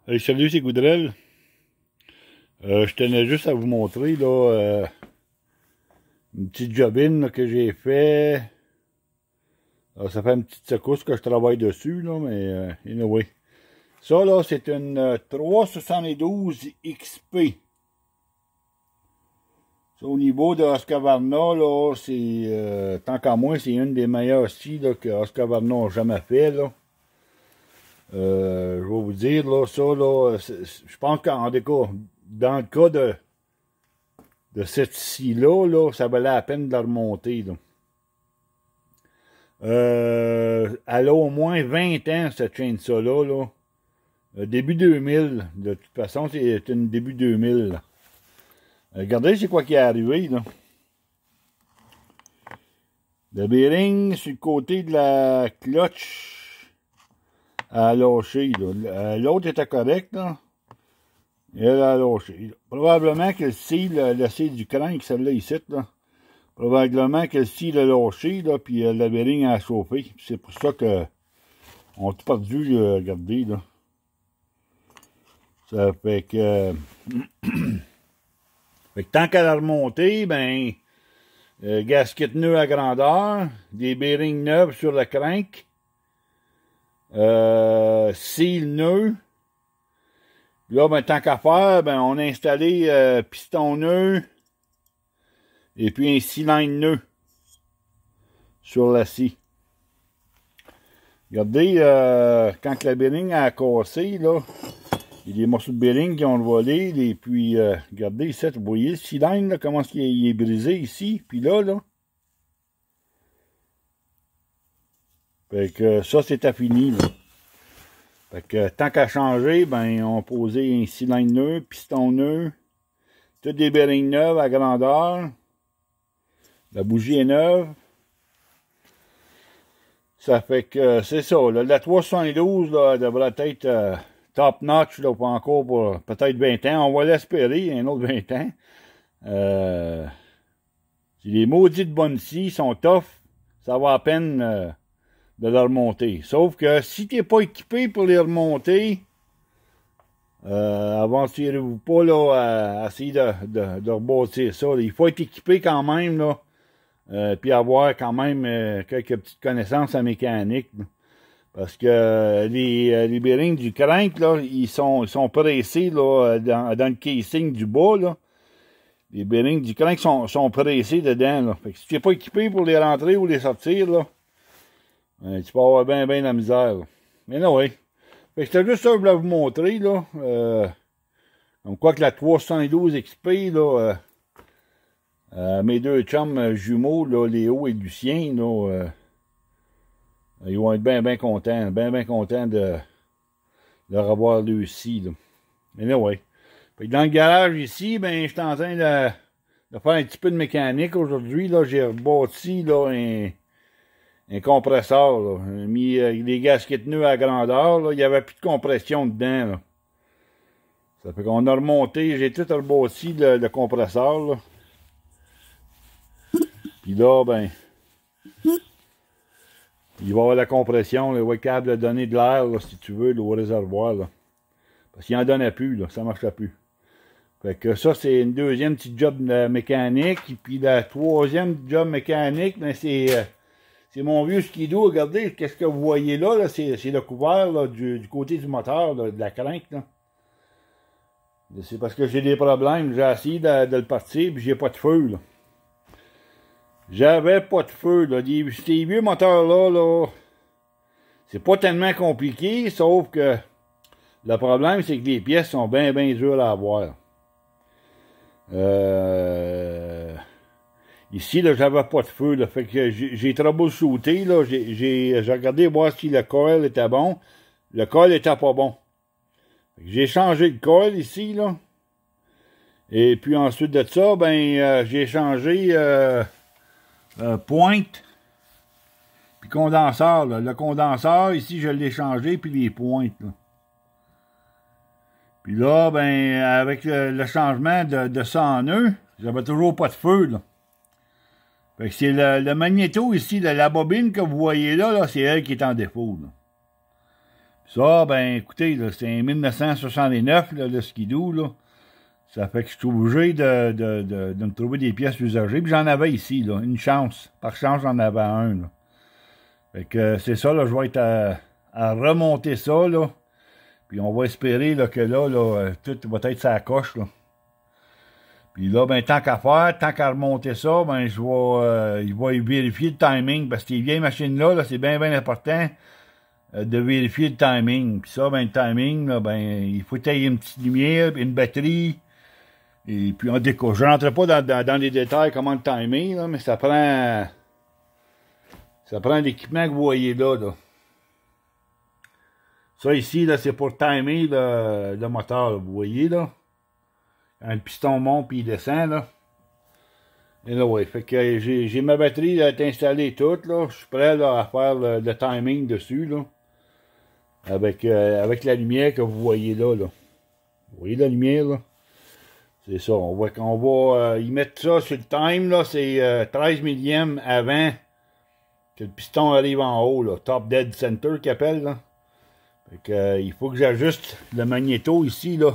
Hey, salut, c'est Goudrel. Je tenais juste à vous montrer là, une petite jobine là, que j'ai fait. Alors, ça fait une petite secousse que je travaille dessus, là, mais anyway. Ça, là, c'est une 372 XP. Ça, au niveau de Husqvarna, là, c'est, tant qu'à moi, c'est une des meilleures scies là, que Husqvarna n'a jamais fait, là. Je vais vous dire, là, ça, là, je pense qu'en déco, dans le cas de cette scie-là, là, ça valait la peine de la remonter, là. Elle a au moins 20 ans, cette chainsaw-là, là. Début 2000. De toute façon, c'est une début 2000, là. Regardez, c'est quoi qui est arrivé, là. Le bearing sur le côté de la clutch a lâché, là. L'autre était correct, là. Et elle a lâché. Probablement que le cil du crank, celle-là ici, là. Probablement que le cil a lâché, là, puis le bearing a chauffé. C'est pour ça que on a tout perdu, regardez, là. Ça fait que... fait que tant qu'à la remonter, ben... gasket nœud à grandeur, des bearings neufs sur le crank, seal nœud. Là, ben, tant qu'à faire, ben, on a installé piston nœud et puis un cylindre nœud sur la scie. Regardez, quand le bearing a cassé, là, il y a des morceaux de bearing qui ont volé, et puis, regardez ici, vous voyez le cylindre, là, comment il est brisé ici, puis là. Fait que ça, c'était fini, là. Fait que tant qu'à changer, ben, on posait un cylindre nœud, piston nœud, tous des bearings neufs à grandeur. La bougie est neuve. Ça fait que c'est ça, là, la 372, là, devrait être top notch, là, pas encore pour peut-être 20 ans. On va l'espérer, un autre 20 ans. Si les maudites bonnes scies sont tough, ça va à peine de les remonter. Sauf que si tu n'es pas équipé pour les remonter, avancez-vous pas là, à essayer de rebâtir ça. Il faut être équipé quand même, là. Puis avoir quand même quelques petites connaissances en mécanique. Là. Parce que les bearings du crank, là, ils sont pressés là, dans le casing du bas. Là. Les bearings du crank sont pressés dedans. Là. Fait que si tu n'es pas équipé pour les rentrer ou les sortir, là, tu peux avoir bien la misère. Là. Mais non, oui. Fait que c'était juste ça que je voulais vous montrer. Là. Comme quoi que la 312 XP, là, mes deux chums jumeaux, là, Léo et Lucien, là, ils vont être bien contents, bien contents de leur avoir réussi, là. Mais là, ouais. Fait que dans le garage ici, ben, je suis en train de faire un petit peu de mécanique aujourd'hui, là. J'ai rebâti, là, un compresseur, là. J'ai mis des gaskets nœuds à grandeur, là. Il n'y avait plus de compression dedans, là. Ça fait qu'on a remonté, j'ai tout rebâti le compresseur, là. Puis là, ben, il va y avoir la compression, là, il va être capable de donner de l'air, si tu veux, là, au réservoir, là. Parce qu'il n'en donnait plus, là, ça ne marchait plus. Fait que ça, c'est une deuxième petite job mécanique. Et puis la troisième job mécanique, ben, c'est mon vieux skidoo. Regardez, qu'est-ce que vous voyez là, c'est le couvert là, du côté du moteur, là, de la crank, là. C'est parce que j'ai des problèmes. J'ai essayé de le partir, puis j'ai pas de feu, là. J'avais pas de feu, là. Ces vieux moteurs-là, là, c'est pas tellement compliqué, sauf que le problème, c'est que les pièces sont bien dures à avoir. Ici, là, j'avais pas de feu, là. Fait que j'ai troubleshooté, là. J'ai regardé voir si le coil était bon. Le coil était pas bon. J'ai changé le coil ici, là. Et puis ensuite de ça, ben, j'ai changé pointe, puis condenseur, là. Le condenseur, ici, je l'ai changé, puis les pointes, là. Puis là, ben, avec le changement de ça en nœud, j'avais toujours pas de feu, là. Fait que c'est le magnéto ici, la bobine que vous voyez là, c'est elle qui est en défaut, là. Ça, ben écoutez, c'est un 1969, là, le skidoo, là. Ça fait que je suis obligé de me trouver des pièces usagées. Puis j'en avais ici, là, une chance. Par chance, j'en avais un, là. Fait que c'est ça, là, je vais être à remonter ça, là. Puis on va espérer là, que là, tout va être sa coche, là. Puis là, ben, tant qu'à faire, tant qu'à remonter ça, ben, il va vérifier le timing, parce que les vieilles machines-là, là, c'est bien, bien important de vérifier le timing. Puis ça, ben, le timing, là, ben, il faut tailler une petite lumière, une batterie, et puis on décoche. Je rentre pas dans les détails comment le timer, là, mais ça prend l'équipement que vous voyez là, là. Ça ici, là, c'est pour timer le moteur, là, vous voyez, là. Quand le piston monte puis il descend, là. Et là, ouais, fait que j'ai ma batterie là, installée toute, là. Je suis prêt là, à faire le timing dessus, là. Avec la lumière que vous voyez là, là. Vous voyez la lumière, là? C'est ça. On va y mettre ça sur le time, là. C'est 13 millièmes avant que le piston arrive en haut, là. Top dead center qu'il appelle, là. Fait que, il faut que j'ajuste le magnéto ici, là.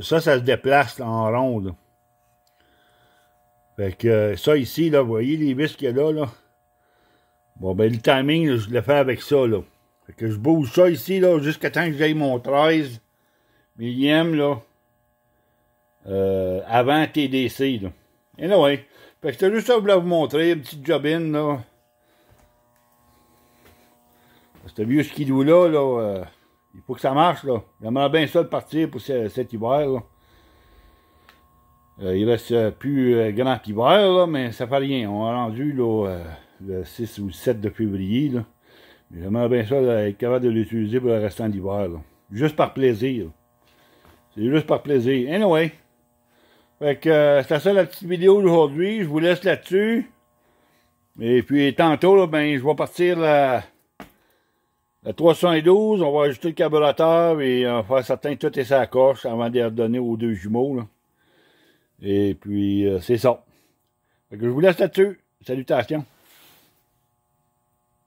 Ça se déplace là, en rond, là. Fait que ça ici, là, vous voyez les vis qu'il y a là, là. Bon, ben le timing, là, je le fais avec ça, là. Fait que je bouge ça ici, là, jusqu'à temps que j'aille mon 13 millième, là. Avant TDC, là. Et là, ouais. Fait que c'était juste ça que je voulais vous montrer, une petite jobine, là. Ce vieux skidoo-là, là, il faut que ça marche, là. J'aimerais bien ça de partir pour cet hiver, là. Il reste plus grand hiver, là, mais ça fait rien. On a rendu, là, le 6 ou 7 de février, là. J'aimerais bien ça là, être capable de l'utiliser pour le restant d'hiver, là. Juste par plaisir. C'est juste par plaisir. Anyway. Fait que c'était ça la petite vidéo d'aujourd'hui. Je vous laisse là-dessus. Et puis tantôt, là, ben, je vais partir la 312. On va ajouter le carburateur et on va faire certain que tout est sa coche avant de les redonner aux deux jumeaux, là. Et puis, c'est ça. Fait que je vous laisse là-dessus. Salutations.